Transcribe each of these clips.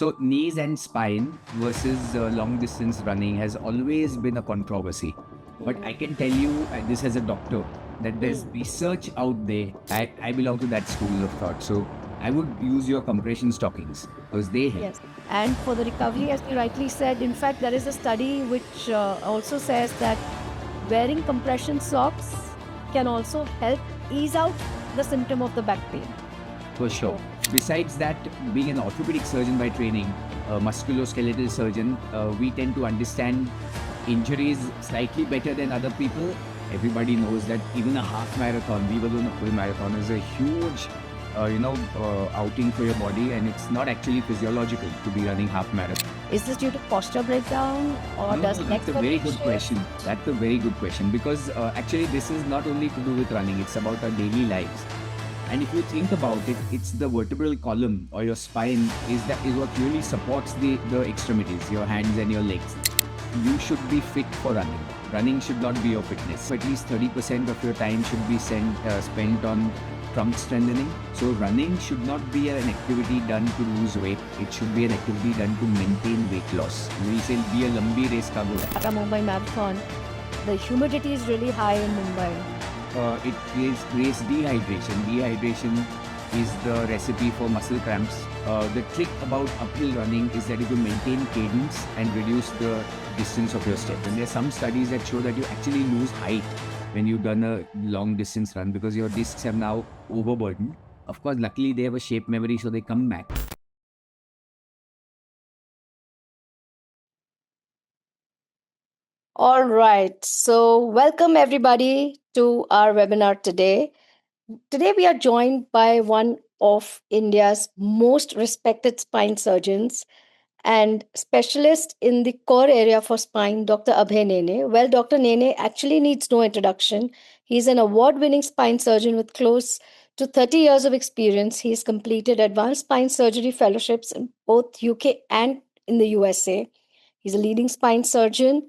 So knees and spine versus long distance running has always been a controversy. But I can tell you, this as a doctor, that there's research out there. I belong to that school of thought. So I would use your compression stockings because they help. Yes. And for the recovery, as you rightly said, in fact, there is a study which also says that wearing compression socks can also help ease out the symptom of the back pain. For sure. Besides that, being an orthopedic surgeon by training, a musculoskeletal surgeon, we tend to understand injuries slightly better than other people. Everybody knows that even a half marathon, we were doing a full marathon, is a huge, outing for your body, and it's not actually physiological to be running half marathon. Is this due to posture breakdown or No, does that's a very good question. That's a very good question because actually this is not only to do with running; it's about our daily lives. And if you think about it, it's the vertebral column or your spine is what really supports the extremities, your hands and your legs. You should be fit for running. Running should not be your fitness. So at least 30% of your time should be spent on trunk strengthening. So running should not be an activity done to lose weight. It should be an activity done to maintain weight loss. We say be a lambi race ka goda. At a Mumbai Marathon, the humidity is really high in Mumbai. It creates dehydration. Dehydration is the recipe for muscle cramps. The trick about uphill running is that if you maintain cadence and reduce the distance of your step. And there are some studies that show that you actually lose height when you've done a long distance run because your discs have now overburdened. Of course, luckily they have a shape memory, so they come back. All right. So, welcome everybody to our webinar today. Today, we are joined by one of India's most respected spine surgeons and specialist in the core area for spine, Dr. Abhay Nene. Well, Dr. Nene actually needs no introduction. He's an award winning spine surgeon with close to 30 years of experience. He's completed advanced spine surgery fellowships in both UK and in the USA. He's a leading spine surgeon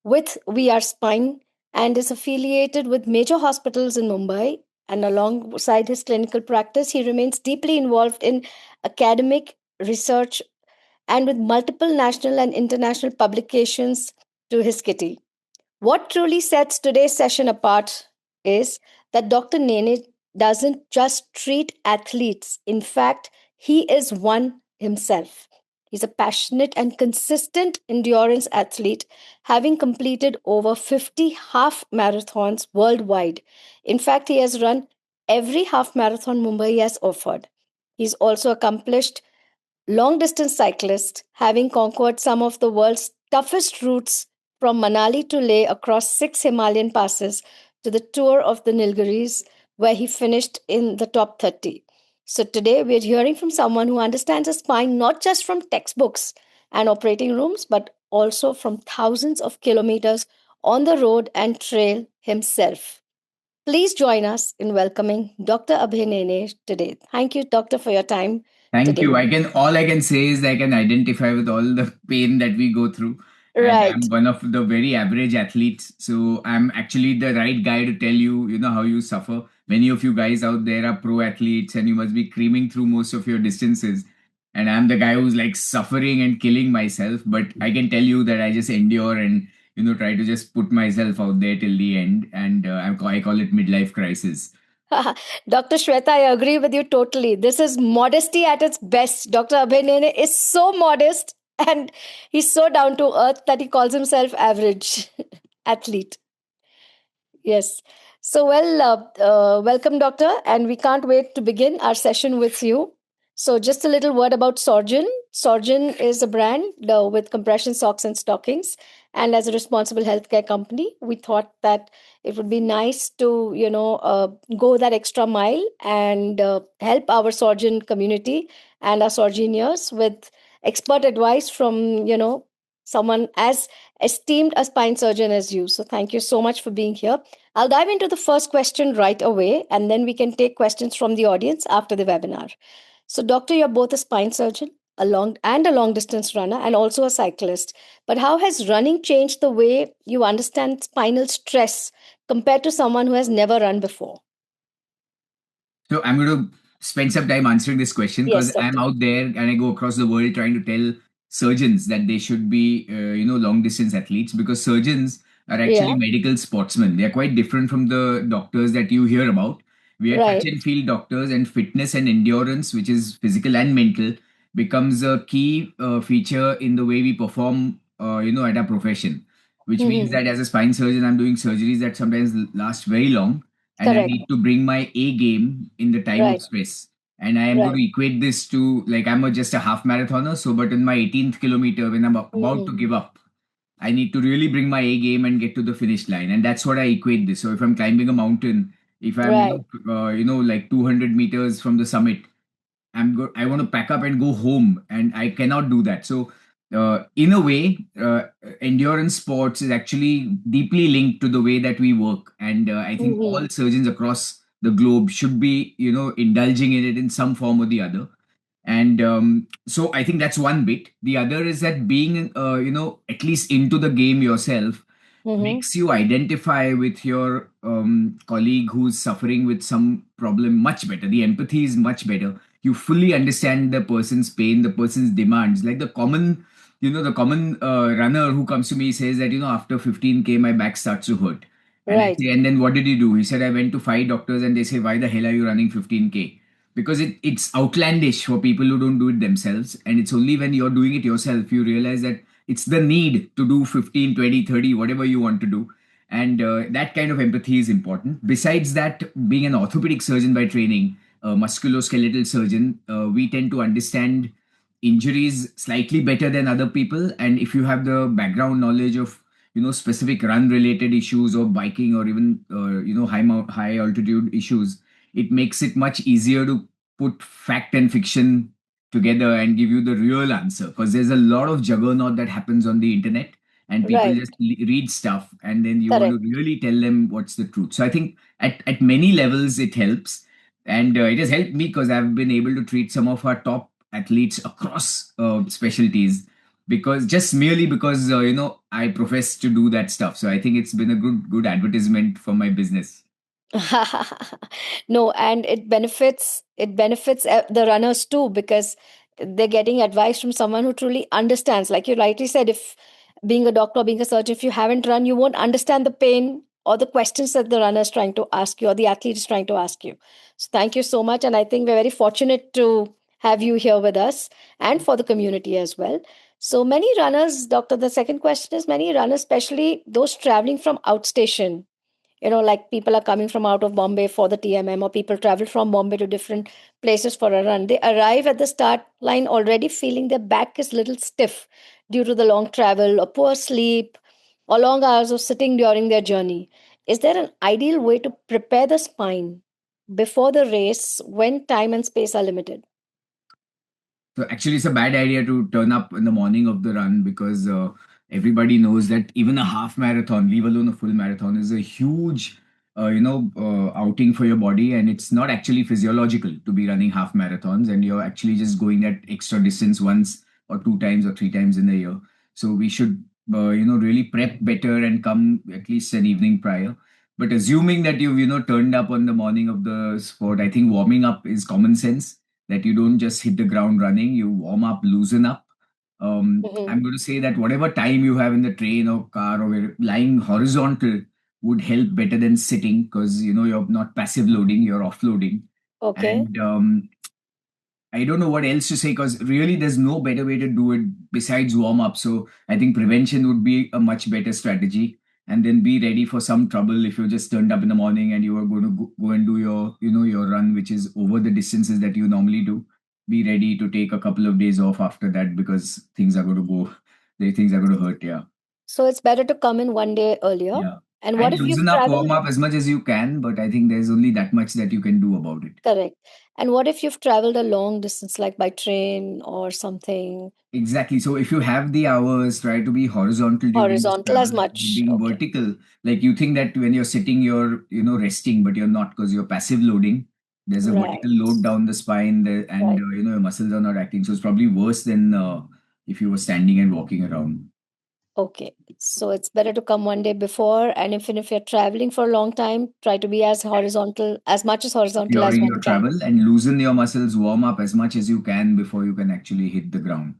with VR Spine and is affiliated with major hospitals in Mumbai. And alongside his clinical practice, he remains deeply involved in academic research and with multiple national and international publications to his kitty. What truly sets today's session apart is that Dr. Nene doesn't just treat athletes. In fact, he is one himself. He's a passionate and consistent endurance athlete, having completed over 50 half marathons worldwide. In fact, he has run every half marathon Mumbai has offered. He's also accomplished long distance cyclist, having conquered some of the world's toughest routes from Manali to Leh across 6 Himalayan passes to the tour of the Nilgiris, where he finished in the top 30. So today we're hearing from someone who understands the spine not just from textbooks and operating rooms, but also from thousands of kilometers on the road and trail himself. Please join us in welcoming Dr. Abhay Nene today. Thank you, Doctor, for your time Thank today. you. All I can say is I can identify with all the pain that we go through. And Right. I'm one of the very average athletes. So I'm actually the right guy to tell you, how you suffer. Many of you guys out there are pro athletes and you must be creaming through most of your distances. And I'm the guy who's like suffering and killing myself. But I can tell you that I just endure and, try to just put myself out there till the end. And I call it midlife crisis. Dr. Shweta, I agree with you totally. This is modesty at its best. Dr. Abhay Nene is so modest and he's so down to earth that he calls himself average athlete. Yes. So, welcome, Doctor, and we can't wait to begin our session with you. So, just a little word about Sorgen. Sorgen is a brand with compression socks and stockings. And as a responsible healthcare company, we thought that it would be nice to, go that extra mile and help our Sorgen community and our Sorgeniers with expert advice from, someone as esteemed a spine surgeon as you. So, thank you so much for being here. I'll dive into the first question right away, and then we can take questions from the audience after the webinar. So, Doctor, you're both a spine surgeon, a long distance runner, and also a cyclist. But how has running changed the way you understand spinal stress compared to someone who has never run before? So I'm going to spend some time answering this question Yes, because I'm doctor. out there and I go across the world trying to tell surgeons that they should be, long distance athletes, because surgeons are actually Yeah, medical sportsmen. They are quite different from the doctors that you hear about. We are touch right. and feel doctors, and fitness and endurance, which is physical and mental, becomes a key feature in the way we perform, at our profession. Which means Hmm. that as a spine surgeon, I'm doing surgeries that sometimes last very long, and I Correct. need to bring my A game in the time of Right, stress. And I am going right. to equate this to, like, just a half marathoner. So, but in my 18th kilometer, when I'm about to Hmm. give up, I need to really bring my A game and get to the finish line. And that's what I equate this. So if I'm climbing a mountain, if I'm, Right. like 200 meters from the summit, I want to pack up and go home, and I cannot do that. So, in a way, endurance sports is actually deeply linked to the way that we work, and I think Hmm. all surgeons across the globe should be, indulging in it in some form or the other. And so I think that's one bit. The other is that being, at least into the game yourself Hmm. makes you identify with your colleague who's suffering with some problem much better. The empathy is much better. You fully understand the person's pain, the person's demands. Like the common runner who comes to me says that, after 15K, my back starts to hurt. And I Right. say, and then what did you do? He said, I went to 5 doctors and they say, why the hell are you running 15K? Because it's outlandish for people who don't do it themselves. And it's only when you're doing it yourself, you realize that it's the need to do 15, 20, 30, whatever you want to do. And that kind of empathy is important. Besides that, being an orthopedic surgeon by training, a musculoskeletal surgeon, we tend to understand injuries slightly better than other people. And if you have the background knowledge of, specific run related issues or biking or even, high altitude issues, it makes it much easier to put fact and fiction together and give you the real answer, because there's a lot of juggernaut that happens on the internet, and people Right. just read stuff and then you want to Correct. really tell them what's the truth. So I think at many levels it helps, and it has helped me because I've been able to treat some of our top athletes across specialties, because just merely because I profess to do that stuff. So I think it's been a good advertisement for my business. No, and it benefits the runners too, because they're getting advice from someone who truly understands. Like you rightly said, if being a doctor, being a surgeon, if you haven't run, you won't understand the pain or the questions that the runner is trying to ask you or the athlete is trying to ask you. So thank you so much, and I think we're very fortunate to have you here with us and for the community as well. So many runners, doctor, the second question is, many runners, especially those traveling from outstation, like people are coming from out of Bombay for the TMM, or people travel from Bombay to different places for a run. They arrive at the start line already feeling their back is little stiff due to the long travel or poor sleep or long hours of sitting during their journey. Is there an ideal way to prepare the spine before the race when time and space are limited? So actually, it's a bad idea to turn up in the morning of the run, because everybody knows that even a half marathon, leave alone a full marathon, is a huge, outing for your body, and it's not actually physiological to be running half marathons, and you're actually just going that extra distance once or two times or three times in a year. So we should, really prep better and come at least an evening prior. But assuming that you've, turned up on the morning of the sport, I think warming up is common sense, that you don't just hit the ground running, you warm up, loosen up. Mhm. I'm going to say that whatever time you have in the train or car or lying horizontal would help better than sitting, because you're not passive loading, you're offloading. Okay. And I don't know what else to say, because really there's no better way to do it besides warm up. So I think prevention would be a much better strategy. And then be ready for some trouble if you just turned up in the morning and you are going to go and do your run, which is over the distances that you normally do. Be ready to take a couple of days off after that, because things are going to go, the things are going to hurt. Yeah. So it's better to come in one day earlier. Yeah. And what And if you've loosen up, warm traveled? up as much as you can. But I think there's only that much that you can do about it. Correct. And what if you've traveled a long distance, like by train or something Exactly. So if you have the hours, try to be horizontal during this horizontal as travel. much? Being Okay. vertical, like you think that when you're sitting, you're resting, but you're not, because you're passive loading. There's a Right. vertical load down the spine, and Right. your muscles are not acting. So it's probably worse than if you were standing and walking around. Okay. So it's better to come one day before, and even if you're traveling for a long time, try to be as horizontal, as much as horizontal as During one your can. travel, and loosen your muscles, warm up as much as you can before you can actually hit the ground.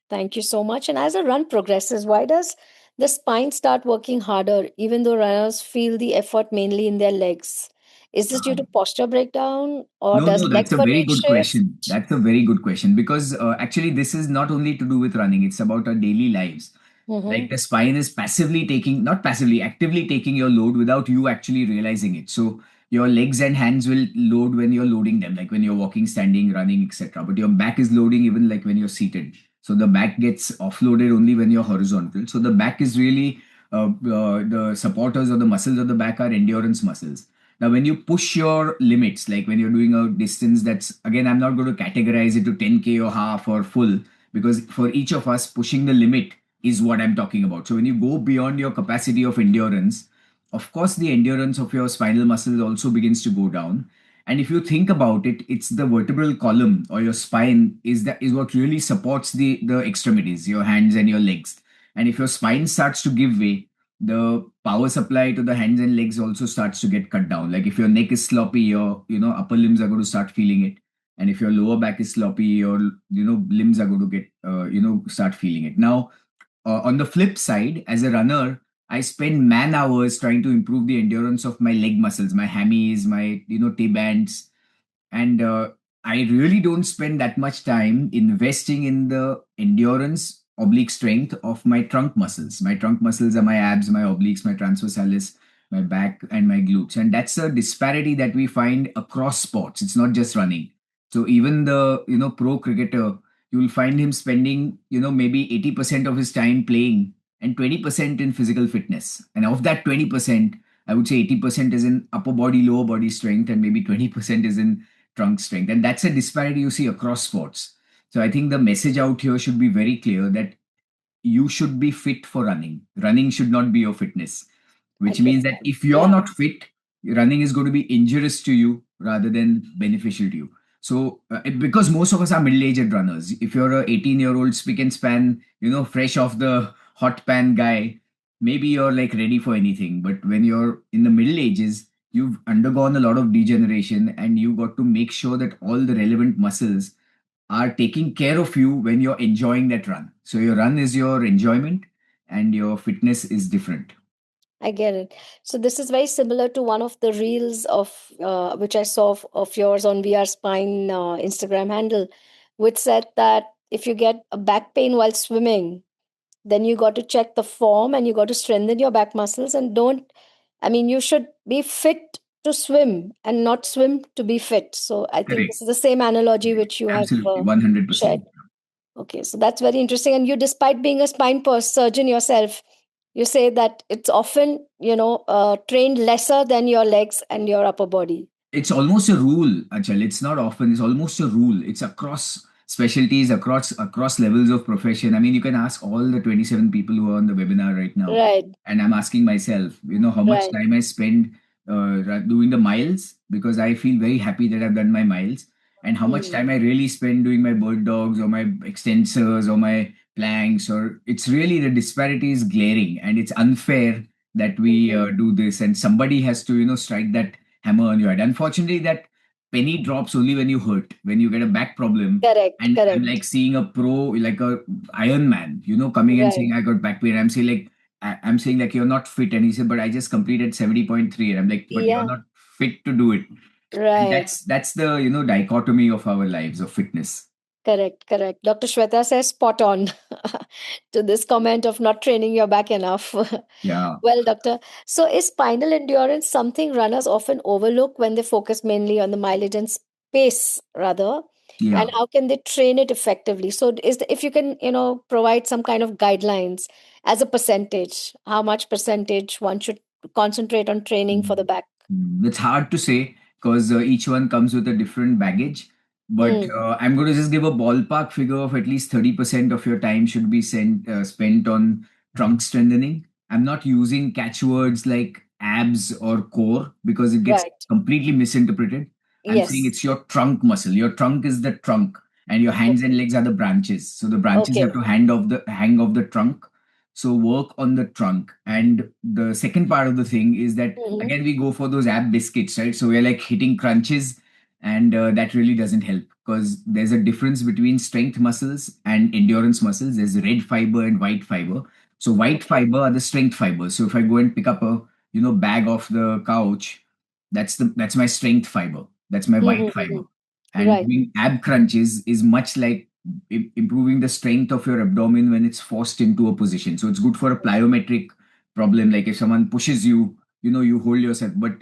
Thank you so much. And as a run progresses, why does the spine start working harder, even though runners feel the effort mainly in their legs? Is this due to posture breakdown, or No, does no, leg that's a very fatigue good shift? question. That's a very good question because actually, this is not only to do with running, it's about our daily lives. Mm-hmm. Like the spine is passively taking, not passively, actively taking your load without you actually realizing it. So your legs and hands will load when you're loading them, like when you're walking, standing, running, etc. But your back is loading even like when you're seated. So the back gets offloaded only when you're horizontal. So the back is really the supporters or the muscles of the back are endurance muscles. Now, when you push your limits, like when you're doing a distance that's, again, I'm not going to categorize it to 10K or half or full, because for each of us, pushing the limit is what I'm talking about. So when you go beyond your capacity of endurance, of course, the endurance of your spinal muscles also begins to go down. And if you think about it, it's the vertebral column or your spine is what really supports the extremities, your hands and your legs. And if your spine starts to give way, the power supply to the hands and legs also starts to get cut down. Like if your neck is sloppy, your upper limbs are going to start feeling it, and if your lower back is sloppy, your limbs are going to get start feeling it. Now, on the flip side, as a runner, I spend man hours trying to improve the endurance of my leg muscles, my hammies, my T-bands, and I really don't spend that much time investing in the endurance oblique strength of my trunk muscles. My trunk muscles are my abs, my obliques, my transversalis, my back, and my glutes. And that's a disparity that we find across sports. It's not just running. So even the pro cricketer, you will find him spending maybe 80% of his time playing and 20% in physical fitness. And of that 20%, I would say 80% is in upper body, lower body strength, and maybe 20% is in trunk strength. And that's a disparity you see across sports. So I think the message out here should be very clear that you should be fit for running. Running should not be your fitness, I which get means that that. if you're Yeah. not fit, running is going to be injurious to you rather than beneficial to you. So, because most of us are middle-aged runners, if you're a 18-year-old spick and span, fresh off the hot pan guy, maybe you're like ready for anything. But when you're in the middle ages, you've undergone a lot of degeneration, and you got to make sure that all the relevant muscles are taking care of you when you're enjoying that run. So your run is your enjoyment and your fitness is different. I get it. So this is very similar to one of the reels of which I saw of yours on VR Spine Instagram handle, which said that if you get a back pain while swimming, then you got to check the form and you got to strengthen your back muscles and don't. I mean, you should be fit to swim and not swim to be fit. So I think Correct. this is the same analogy which you have Absolutely. shared. 100%. Okay, so that's very interesting. And you, despite being a surgeon yourself, you say that it's often, trained lesser than your legs and your upper body. It's almost a rule, Achal. It's not often. It's almost a rule. It's across specialties, across levels of profession. I mean, you can ask all the 27 people who are on the webinar right now, Right, and I'm asking myself, how much right. time I spend doing the miles, because I feel very happy that I've done my miles, and how much Hmm. time I really spend doing my bird dogs or my extensors or my planks. Or it's really, the disparity is glaring, and it's unfair that we Mhm. do this, and somebody has to strike that hammer on your head. Unfortunately, that penny drops only when you hurt, when you get a back problem. Correct, And I'm like correct. seeing a pro, like a Iron Man, coming and Right. saying I got back pain. I'm saying like I'm saying like you're not fit, and he said, but I just completed 70.3, and I'm like, but you're Yeah, not fit to do it. And right. that's the dichotomy of our lives of fitness. Correct, correct. Dr. Shweta says spot on to this comment of not training your back enough. Yeah, Well, doctor, so is spinal endurance something runners often overlook when they focus mainly on the mileage and pace, rather? And yeah. how can they train it effectively? So, if you can, provide some kind of guidelines as a percentage, how much percentage one should concentrate on training for the back? It's hard to say because each one comes with a different baggage. But Mm, I'm going to just give a ballpark figure of at least 30% of your time should be spent on trunk strengthening. I'm not using catchwords like abs or core because it gets right. completely misinterpreted. I'm saying Yes. it's your trunk muscle. Your trunk is the trunk, and your hands and Okay. legs are the branches. So the branches have Okay. to hang off the trunk. So work on the trunk. And the second part of the thing is that Mm-hmm. again we go for those ab biscuits, right? So we're like hitting crunches, and that really doesn't help, because there's a difference between strength muscles and endurance muscles. There's red fiber and white fiber. So white Okay. fiber are the strength fibers. So if I go and pick up a bag off the couch, that's my strength fiber. That's my white fiber. Mm-hmm. And Right. doing ab crunches is much like improving the strength of your abdomen when it's forced into a position. So it's good for a plyometric problem. Like if someone pushes you, you hold yourself. But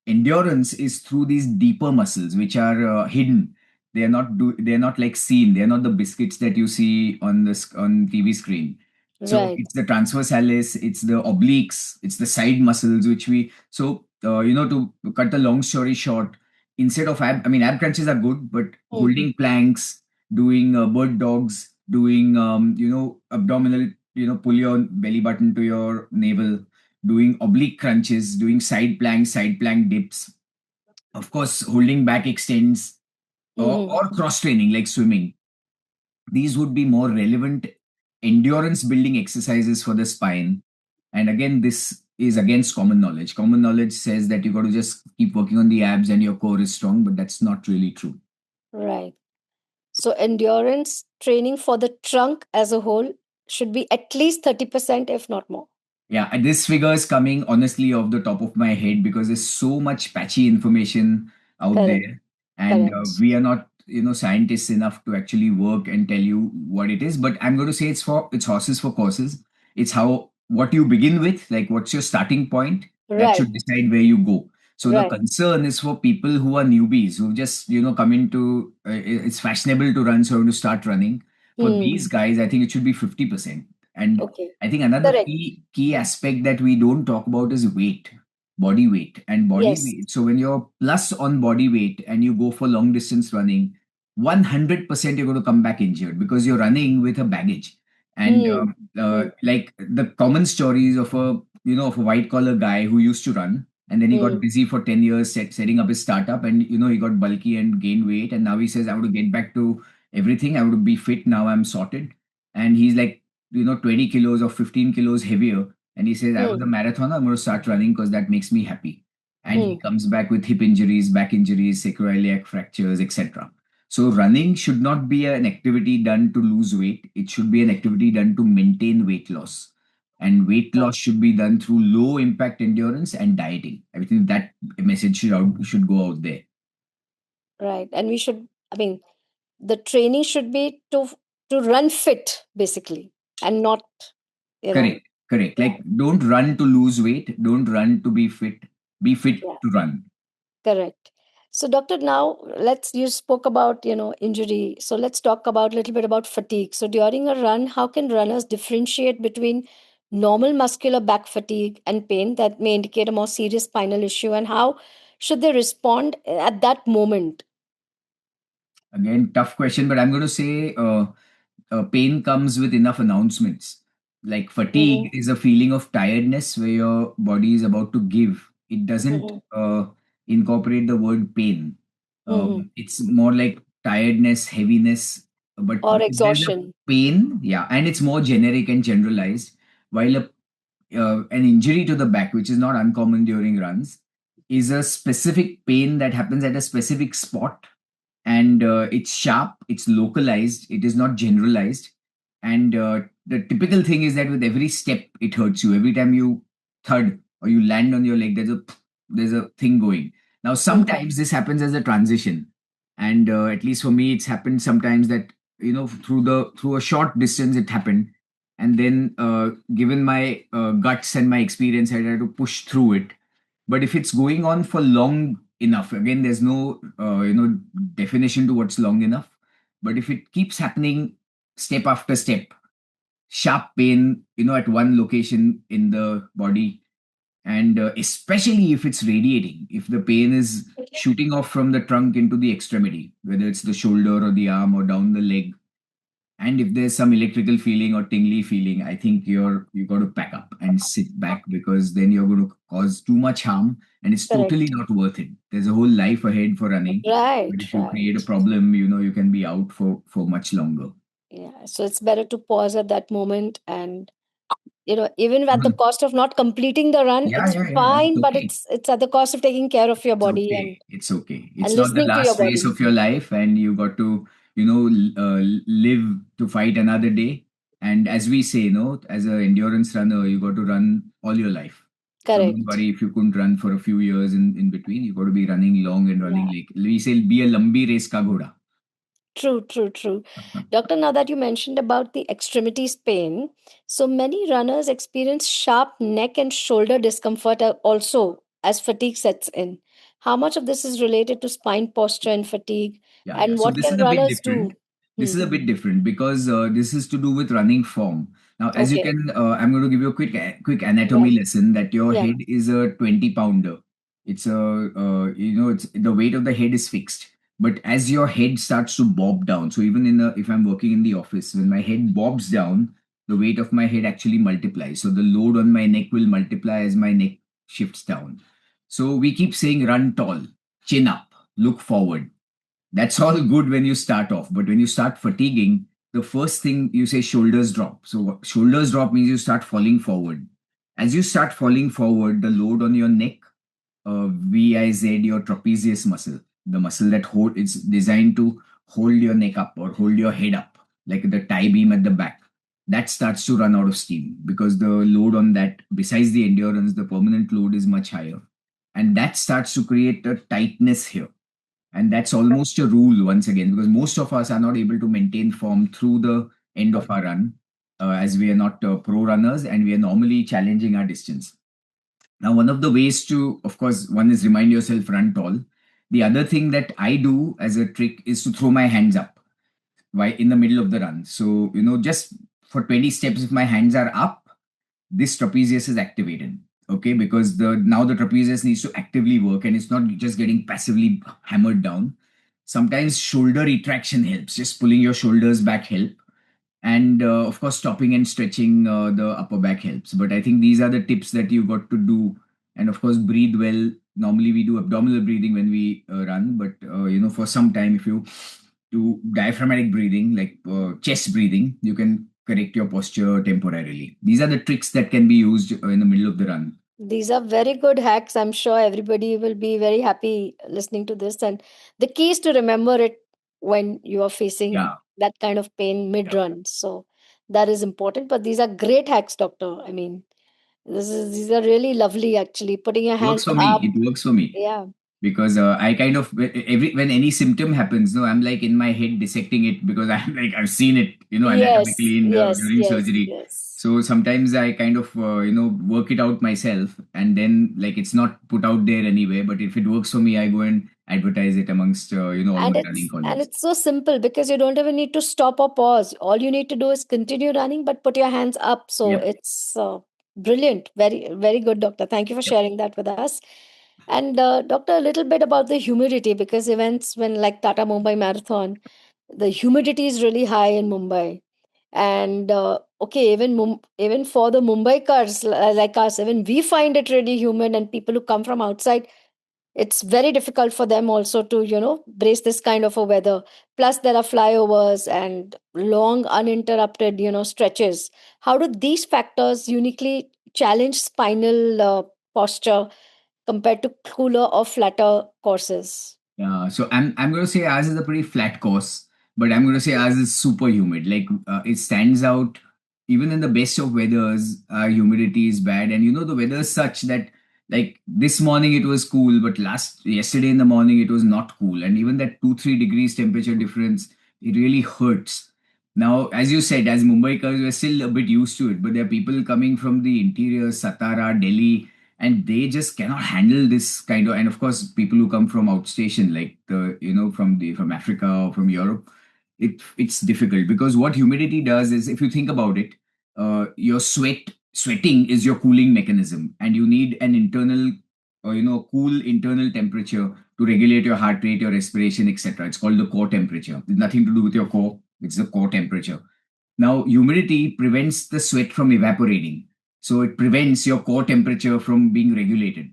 endurance is through these deeper muscles which are hidden. They're not like seen. They're not the biscuits that you see on on TV screen. So Right. it's the transversalis, it's the obliques, it's the side muscles which we so to cut the long story short, instead of ab crunches are good, but Mm-hmm. holding planks, doing bird dogs, doing abdominal, pull your belly button to your navel, doing oblique crunches, doing side plank dips, of course, holding back extends, Mm-hmm. or cross training like swimming. These would be more relevant endurance building exercises for the spine. And again, this is against common knowledge. Common knowledge says that you got to just keep working on the abs and your core is strong, but that's not really true. Right. So endurance training for the trunk as a whole should be at least 30%, if not more. Yeah, and this figure is coming honestly off the top of my head because there's so much patchy information out Correct. there, and Correct. we are not, scientists enough to actually work and tell you what it is. But I'm going to say it's horses for courses. It's how what you begin with, like what's your starting point, that Right. should decide where you go. So the Right. concern is for people who are newbies who just come into it's fashionable to run, so to start running. For Hmm. these guys, I think it should be 50%. And Okay. I think another Correct. key aspect that we don't talk about is weight, body weight, and body Yes. weight. So when you're plus on body weight and you go for long distance running, 100% you're going to come back injured because you're running with a baggage. And Hmm. Hmm. like the common stories of a white collar guy who used to run, and then he got Hmm. busy for 10 years setting up his startup, and he got bulky and gained weight, and now he says I want to get back to everything. I want to be fit. Now I'm sorted. And he's like 20 kilos or 15 kilos heavier. And he says, I was a Hmm. marathoner, I'm going to start running because that makes me happy. And he Hmm. comes back with hip injuries, back injuries, sacroiliac fractures, etc. So running should not be an activity done to lose weight. It should be an activity done to maintain weight loss. And weight Right. loss should be done through low impact endurance and dieting. I think that message should go out there. Right. And we should, I mean, the training should be to run fit basically, and not, you know, Correct. Correct. yeah. Like, don't run to lose weight. Don't run to be fit. Be fit Yeah. to run. Correct. So, doctor, now you spoke about, injury. So, let's talk about a little bit about fatigue. So, during a run, how can runners differentiate between normal muscular back fatigue and pain that may indicate a more serious spinal issue, and how should they respond at that moment? Again, tough question, but I'm going to say pain comes with enough announcements. Like Mm-hmm. fatigue is a feeling of tiredness where your body is about to give. It doesn't Mm-hmm. incorporate the word pain. Mm-hmm. It's more like tiredness, heaviness. But Or if there's a exhaustion. pain, yeah, and it's more generic and generalized. While an injury to the back, which is not uncommon during runs, is a specific pain that happens at a specific spot, and it's sharp, it's localized, it is not generalized. And the typical thing is that with every step it hurts you. Every time you thud or you land on your leg, there's a thing going. Now Mm-hmm. sometimes this happens as a transition, and at least for me it's happened sometimes that through a short distance it happened, and then given my guts and my experience, I had to push through it. But if it's going on for long enough, again, there's no definition to what's long enough. But if it keeps happening step after step, sharp pain, at one location in the body, and especially if it's radiating, if the pain is shooting off from the trunk into the extremity, whether it's the shoulder or the arm or down the leg, and if there's some electrical feeling or tingly feeling, I think you got to pack up and sit back, because then you're going to cause too much harm, and it's totally Correct. not worth it. There's a whole life ahead for running, but Right. if you create a Right. problem, you can be out for much longer. Yeah. So it's better to pause at that moment and even at the Mhm. cost of not completing the run, Yeah, it's yeah, yeah. It's fine, but okay. it's at the cost of taking care of your It's body okay. It's okay. and It's not the listening to your last race body. of your life, and you got to, live to fight another day. And as we say, as an endurance runner, you got to run all your life. So don't Correct. worry if you couldn't run for a few years in between. You got to be running long and running Yeah. like we say, be a lambi race ka ghoda. True, true, true. Doctor, now that you mentioned about the extremities pain, so many runners experience sharp neck and shoulder discomfort also as fatigue sets in. How much of this is related to spine posture and fatigue? Yeah, yeah. And So what this can is a bit runners different. do? This Hmm. is a bit different because this is to do with running form. Now, as you Okay. can, I'm going to give you a quick Yeah. anatomy lesson that your Yeah. head is a 20-pounder. It's it's the weight of the head is fixed. But as your head starts to bob down, so even if I'm working in the office, when my head bobs down, the weight of my head actually multiplies. So the load on my neck will multiply as my neck shifts down. So we keep saying run tall, chin up, look forward. That's all good when you start off, but when you start fatiguing, the first thing you say shoulders drop. So shoulders drop means you start falling forward. As you start falling forward, the load on your neck, VIZ, your trapezius muscle, the muscle that it's designed to hold your neck up or hold your head up, like the tie beam at the back. That starts to run out of steam because the load on that, besides the endurance, the permanent load is much higher, and that starts to create a tightness here. And that's almost a rule once again, because most of us are not able to maintain form through the end of our run, as we are not pro runners and we are normally challenging our distance. Now, one of the ways to, of course, one is remind yourself run tall. The other thing that I do as a trick is to throw my hands up while in the middle of the run. So, just for 20 steps, if my hands are up, this trapezius is activated. Okay, because the now the trapezius needs to actively work and it's not just getting passively hammered down. Sometimes shoulder retraction helps, just pulling your shoulders back help, and of course stopping and stretching the upper back helps. But I think these are the tips that you got to do. And of course breathe well. Normally we do abdominal breathing when we run, but for some time if you do diaphragmatic breathing like chest breathing, you can correct your posture temporarily. These are the tricks that can be used in the middle of the run. These are very good hacks. I'm sure everybody will be very happy listening to this. And the key is to remember it when you are facing Yeah, that kind of pain mid yeah. run. So that is important. But these are great hacks, doctor. I mean, these are really lovely actually. Putting your Works hands for me. up. It works for me. Yeah. Because I kind of every when any symptom happens, no, I'm like in my head dissecting it because I'm like I've seen it, Yes, anatomically in yes, during yes, surgery. yes. So sometimes I kind of work it out myself, and then like it's not put out there anyway. But if it works for me, I go and advertise it amongst all And my running and colleagues. it's so simple because you don't even need to stop or pause. All you need to do is continue running, but put your hands up. So Yep, it's brilliant. Very, very good, doctor. Thank you for yep. sharing that with us. And doctor, a little bit about the humidity because events when like Tata Mumbai Marathon, the humidity is really high in Mumbai. And okay, even for the Mumbaikars like us, even we find it really humid, and people who come from outside, it's very difficult for them also to brace this kind of a weather. Plus there are flyovers and long uninterrupted stretches. How do these factors uniquely challenge spinal posture compared to cooler or flatter courses? Yeah, so I'm going to say ours is a pretty flat course, but I'm going to say ours is super humid. Like it stands out even in the best of weathers. Our humidity is bad, and the weather is such that like this morning it was cool, but yesterday in the morning it was not cool, and even that 2-3 degrees temperature difference, it really hurts. Now, as you said, as Mumbaikars, we're still a bit used to it, but there are people coming from the interior, Satara, Delhi, and they just cannot handle this kind of. And of course people who come from outstation like the from Africa or from Europe, it's difficult because what humidity does is, if you think about it, your sweating is your cooling mechanism, and you need an internal cool internal temperature to regulate your heart rate, your respiration, etc. It's called the core temperature. It's nothing to do with your core, it's the core temperature. Now, humidity prevents the sweat from evaporating. So it prevents your core temperature from being regulated.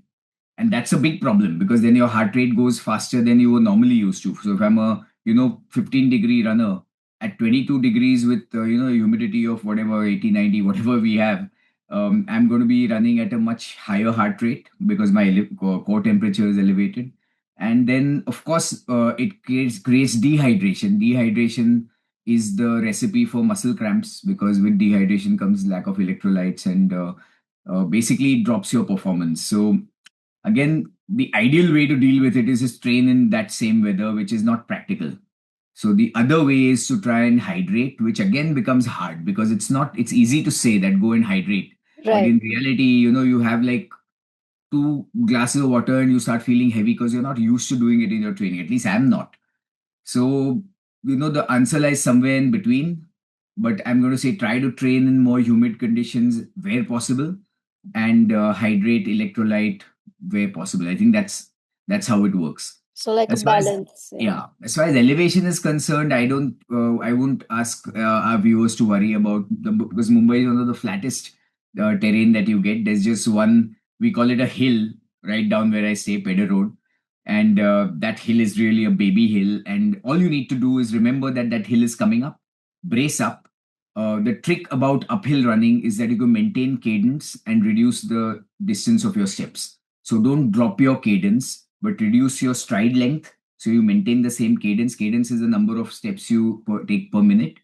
And that's a big problem because then your heart rate goes faster than you were normally used to. So if I'm a, 15-degree runner at 22 degrees with, humidity of whatever, 80, 90, whatever we have, I'm going to be running at a much higher heart rate because my core temperature is elevated. And then, of course, it creates dehydration. Dehydration is the recipe for muscle cramps because with dehydration comes lack of electrolytes and basically it drops your performance. So again, the ideal way to deal with it is just train in that same weather, which is not practical. So the other way is to try and hydrate, which again becomes hard because it's easy to say that go and hydrate. But Right. in reality, you have like two glasses of water and you start feeling heavy because you're not used to doing it in your training. At least I'm not. So, the answer lies somewhere in between. But I'm going to say try to train in more humid conditions where possible and hydrate electrolyte where possible. I think that's how it works. So like a As far as balance. Yeah. yeah, as far as elevation is concerned, I won't ask our viewers to worry about because Mumbai is one of the flattest terrain that you get. There's just one, we call it a hill right down where I stay, Pedder Road, and that hill is really a baby hill. And all you need to do is remember that that hill is coming up, brace up. The trick about uphill running is that you can maintain cadence and reduce the distance of your steps. So don't drop your cadence, but reduce your stride length. So you maintain the same cadence. Cadence is the number of steps you take per minute.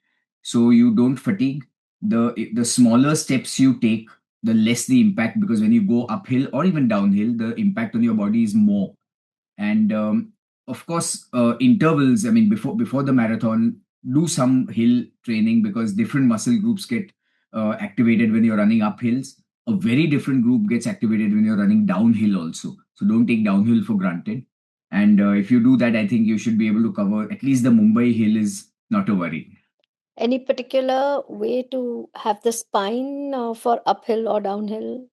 So you don't fatigue. The smaller steps you take, the less the impact because when you go uphill or even downhill, the impact on your body is more. And of course, intervals. I mean, before the marathon, do some hill training because different muscle groups get activated when you're running up hills. A very different group gets activated when you're running downhill also. So don't take downhill for granted. And if you do that, I think you should be able to cover at least the Mumbai hill is not a worry. Any particular way to have the spine for uphill or downhill?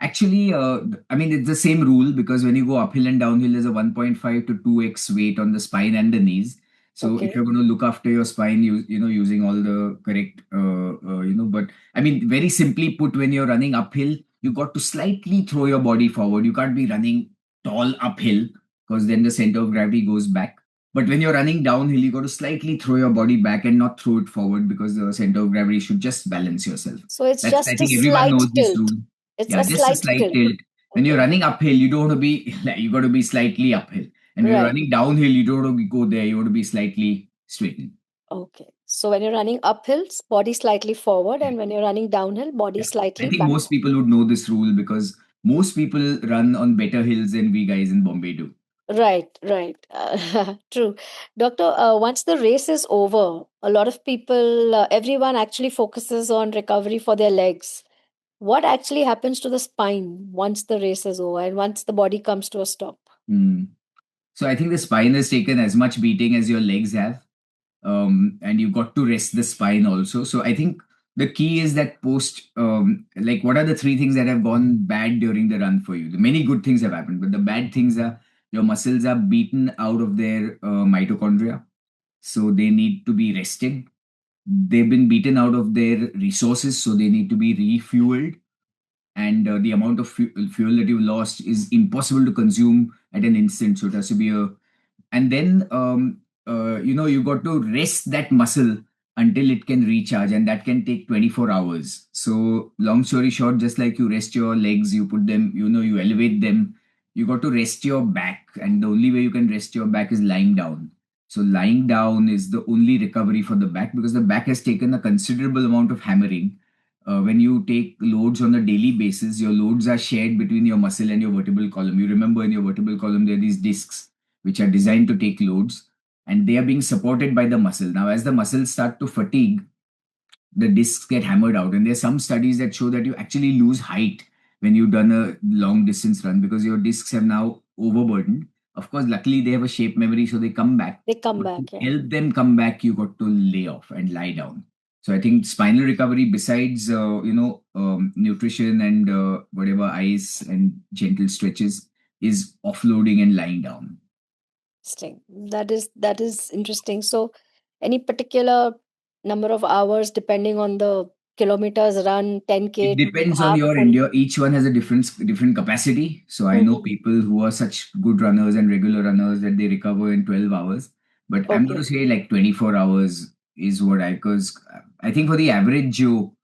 Actually, I mean, it's the same rule because when you go uphill and downhill, there's a 1.5 to 2x weight on the spine and the knees. So if Okay. you're going to look after your spine, using all the correct, but I mean, very simply put, when you're running uphill, you got to slightly throw your body forward. You can't be running tall uphill because then the center of gravity goes back. But when you're running downhill, you got to slightly throw your body back and not throw it forward because the center of gravity should just balance yourself. So it's I just a think everyone slight knows this tilt. rule. It's Yeah, a just a slight slight tilt. tilt. When you're Okay. running uphill, you don't want to be like you got to be slightly uphill. And when you're Right. running downhill, you don't want to go there. You want to be slightly straightened. Okay. So when you're running uphill, body slightly forward, Yeah. and when you're running downhill, body Yeah. I slightly think back. most people would know this rule because most people run on better hills than we guys in Bombay do. Right, right. True. Doctor, once the race is over, a lot of people, everyone actually focuses on recovery for their legs. What actually happens to the spine once the race is over and once the body comes to a stop? Hmm. So I think the spine has taken as much beating as your legs have. And you got to rest the spine also. So I think the key is that like what are the three things that have gone bad during the run for you? The many good things have happened, but the bad things are your muscles are beaten out of their mitochondria, so they need to be rested. They've been beaten out of their resources, so they need to be refueled. And the amount of fuel that you lost is impossible to consume at an instant. So it has to be a and then you got to rest that muscle until it can recharge, and that can take 24 hours. So long story short, just like you rest your legs, you put them, you elevate them, you got to rest your back, and the only way you can rest your back is lying down. So lying down is the only recovery for the back because the back has taken a considerable amount of hammering. When you take loads on a daily basis, your loads are shared between your muscle and your vertebral column. You remember in your vertebral column there are these discs which are designed to take loads, and they are being supported by the muscle. Now, as the muscles start to fatigue, the discs get hammered out. And there's some studies that show that you actually lose height when you've done a long distance run because your discs have now overburdened. Of course, luckily they have a shape memory, so they come back. They come But to back, yeah. help them come back, you got to lay off and lie down. So I think spinal recovery, besides nutrition and whatever ice and gentle stretches, is offloading and lying down. Interesting. That is interesting. So, any particular number of hours depending on the kilometers run, It 10K, depends on half, your full. endure. Each one has a different capacity. So I know Mhm. people who are such good runners and regular runners that they recover in 12 hours. But I'm going to Okay. say like 24 hours is what I because I think for the average Joe,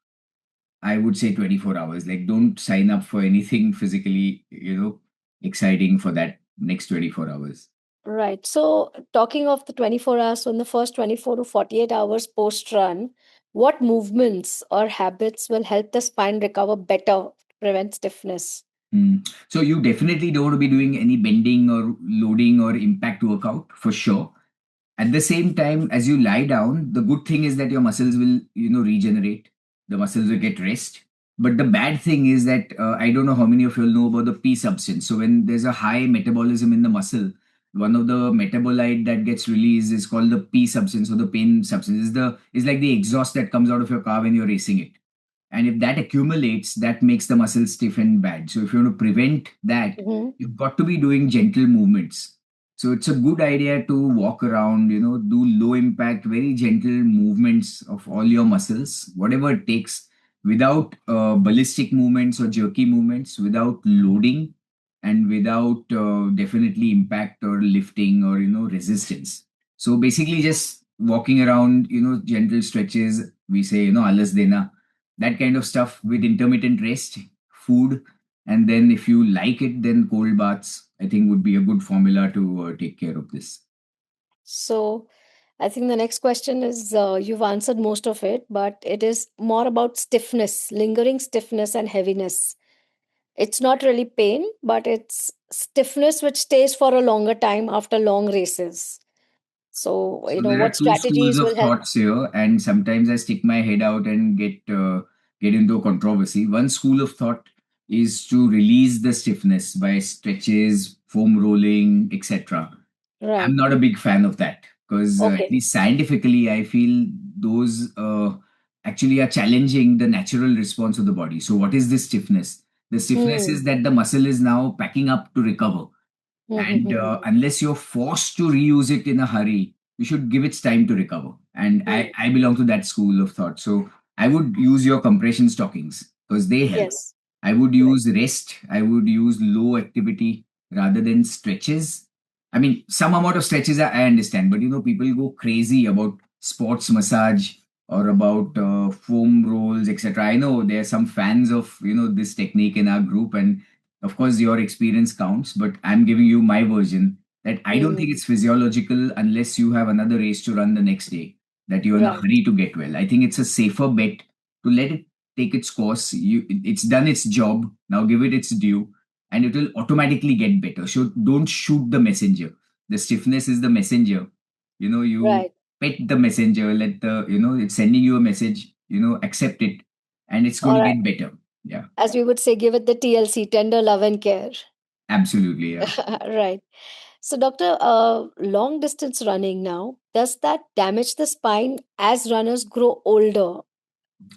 I would say 24 hours. Like, don't sign up for anything physically, exciting for that next 24 hours. Right. So, talking of the 24 hours, so in the first 24 to 48 hours post run, what movements or habits will help the spine recover better, prevent stiffness? So you definitely don't want to be doing any bending or loading or impact workout for sure. At the same time, as you lie down, the good thing is that your muscles will, regenerate. The muscles will get rest. But the bad thing is that I don't know how many of you all know about the P substance. So when there's a high metabolism in the muscle, one of the metabolite that gets released is called the P substance or the pain substance. Is like the exhaust that comes out of your car when you're racing it. And if that accumulates, that makes the muscle stiff and bad. So if you want to prevent that, Hmm. you've got to be doing gentle movements. So it's a good idea to walk around, do low impact, very gentle movements of all your muscles, whatever it takes, without ballistic movements or jerky movements, without loading, and without definitely impact or lifting or, resistance. So basically just walking around, gentle stretches, we say, alas dena, that kind of stuff with intermittent rest, food, and then if you like it, then cold baths, I think would be a good formula to take care of this. So, I think the next question is you've answered most of it, but it is more about stiffness, lingering stiffness and heaviness. It's not really pain, but it's stiffness which stays for a longer time after long races. So, So there what are two schools strategies of will help? thoughts here, and sometimes I stick my head out and get into a controversy. One school of thought is to release the stiffness by stretches, foam rolling, etc. I'm Right. not a big fan of that because at Okay. least scientifically, I feel those actually are challenging the natural response of the body. So, what is this stiffness? The stiffness Hmm. is that the muscle is now packing up to recover. Hmm, hmm, And hmm, hmm, unless you're forced to reuse it in a hurry, you should give it time to recover. And hmm. I belong to that school of thought. So, I would use your compression stockings because they help. Yes. I would Right. use rest. I would use low activity rather than stretches. I mean, some amount of stretches I understand, but people go crazy about sports massage or about foam rolls, etc. I know there are some fans of this technique in our group, and of course your experience counts. But I'm giving you my version that I don't think Hmm. it's physiological unless you have another race to run the next day. That you're in a Right. hurry to get well. I think it's a safer bet to let it take its course. It's done its job. Now give it its due, and it will automatically get better. So don't shoot the messenger. The stiffness is the messenger. You Right. pet the messenger. Let the it's sending you a message. Accept it, and it's going All to right. get better. Yeah, As we would say, give it the TLC, tender love and care. absolutely. Yeah, Right. So, doctor, long distance running now, does that damage the spine as runners grow older?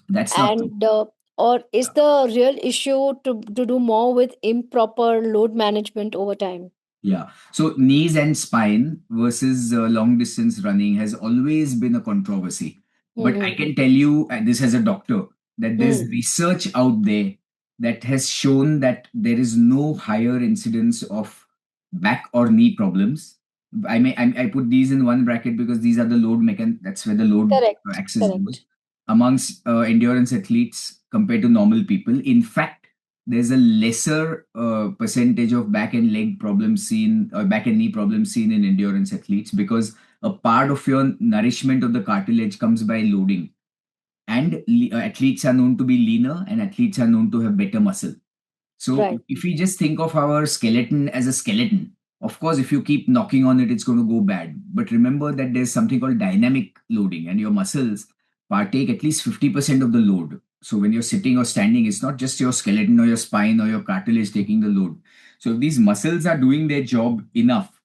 that's not true. And or is the real issue to do more with improper load management over time? Yeah. So knees and spine versus long distance running has always been a controversy. But I Mm-hmm. can tell you this as a doctor that there's Hmm. research out there that has shown that there is no higher incidence of back or knee problems. I put these in one bracket because these are the load that's where the load Correct. axis goes Correct. amongst endurance athletes compared to normal people. In fact, there's a lesser percentage of back and leg problems seen or back and knee problems seen in endurance athletes because a part of your nourishment of the cartilage comes by loading, and athletes are known to be leaner and athletes are known to have better muscle. So Right. if we just think of our skeleton as a skeleton, of course, if you keep knocking on it, it's going to go bad. But remember that there's something called dynamic loading, and your muscles partake at least 50% of the load. So when you're sitting or standing, it's not just your skeleton or your spine or your cartilage taking the load. So if these muscles are doing their job enough,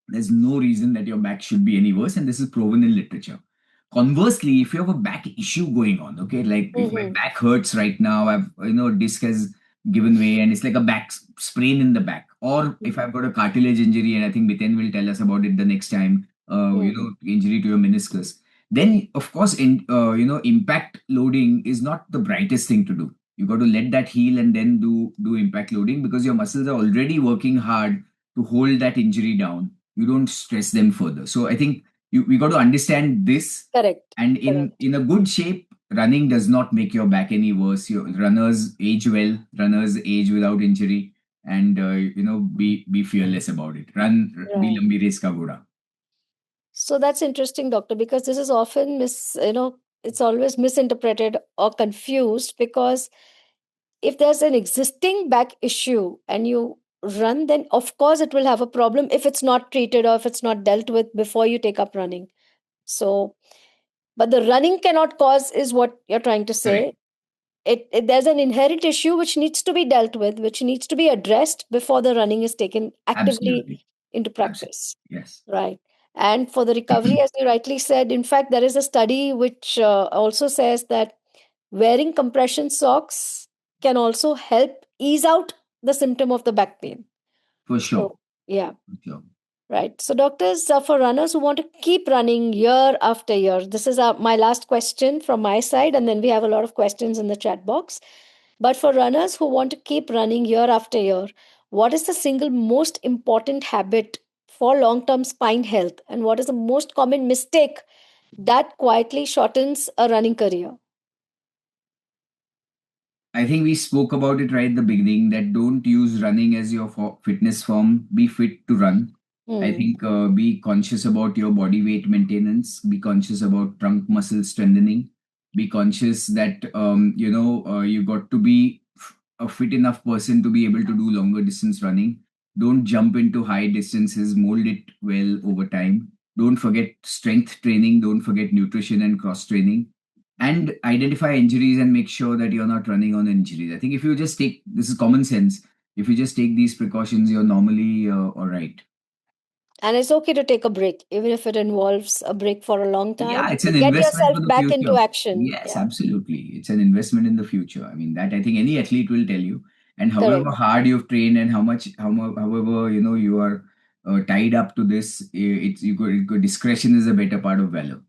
there's no reason that your back should be any worse, and this is proven in literature. Conversely, if you have a back issue going on, okay, like if my Mm-hmm. back hurts right now, I've disc has given way and it's like a back sprain in the back, or if I've got a cartilage injury, and I think Miten will tell us about it the next time, Mm-hmm. injury to your meniscus, then of course, impact loading is not the brightest thing to do. You got to let that heal and then do impact loading because your muscles are already working hard to hold that injury down. You don't stress them further. So I think we got to understand this, Correct. and in Correct. in a good shape running does not make your back any worse. Your runners age well, runners age without injury, and be fearless about it. Run, be Right. lambi race ka ghoda. So that's interesting, doctor, because this is often it's always misinterpreted or confused, because if there's an existing back issue and you run, then of course it will have a problem if it's not treated or if it's not dealt with before you take up running. So, but the running cannot cause is what you're trying to Correct. say. There's an inherent issue which needs to be dealt with, which needs to be addressed before the running is taken actively Absolutely. into Absolutely. practice. Yes. Right. And for the recovery, as you rightly said, in fact, there is a study which also says that wearing compression socks can also help ease out the symptom of the back pain. For sure. So, yeah. For sure. Right. So, doctors, for runners who want to keep running year after year, this is my last question from my side, and then we have a lot of questions in the chat box. But for runners who want to keep running year after year, what is the single most important habit for long term spine health? And what is the most common mistake that quietly shortens a running career? I think we spoke about it right at the beginning that don't use running as your fitness form. Be fit to run. I Hmm. think be conscious about your body weight maintenance. Be conscious about trunk muscle strengthening. Be conscious that you got to be a fit enough person to be able to do longer distance running. Don't jump into high distances. Mold it well over time. Don't forget strength training. Don't forget nutrition and cross training, and identify injuries and make sure that you're not running on injuries. I think if you just take, this is common sense, if you just take these precautions, you're normally all right. And it's okay to take a break, even if it involves a break for a long Yeah, time, it's an to get investment yourself for the back into future. action. Yes, Yeah, absolutely. It's an investment in the future. I mean, that I think any athlete will tell you. And correct. however hard you've trained and however, you are tied up to this, it's discretion is a better part of valor.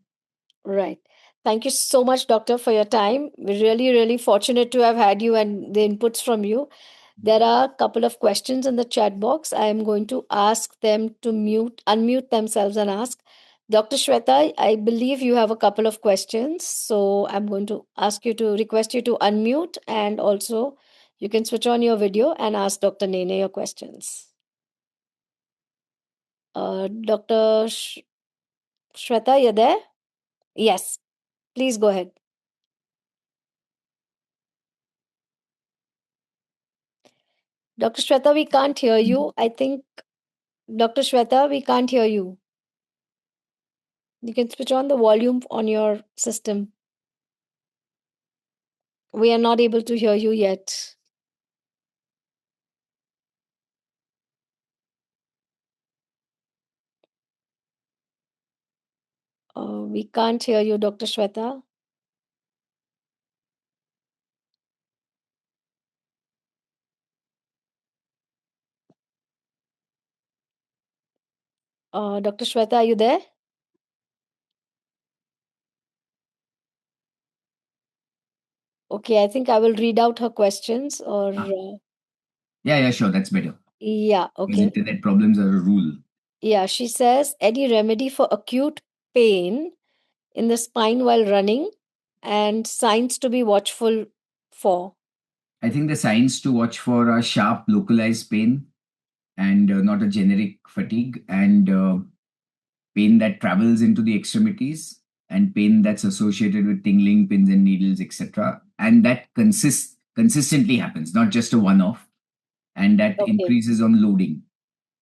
Right. Thank you so much, Doctor, for your time. We're really, really fortunate to have had you and the inputs from you. There are a couple of questions in the chat box. I am going to ask them to unmute themselves and ask. Dr. Shweta, I believe you have a couple of questions. So I'm going to request you to unmute, and also you can switch on your video and ask Dr. Nene your questions. Dr. Shweta, you there? Yes, please go ahead. Dr. Shweta, we can't hear you. I think, Dr. Shweta, we can't hear you. You can switch on the volume on your system. We are not able to hear you yet. We can't hear you, Dr. Shweta. Dr. Shweta, are you there? Okay, I think I will read out her questions, or Ah, yeah, sure, that's better. yeah, Because okay. internet problems are a rule. Yeah, she says, any remedy for acute pain in the spine while running, and signs to be watchful for? I think the signs to watch for are sharp localized pain and not a generic fatigue, and pain that travels into the extremities, and pain that's associated with tingling, pins and needles, etc. And that consistently happens, not just a one-off, and that Okay, increases on loading.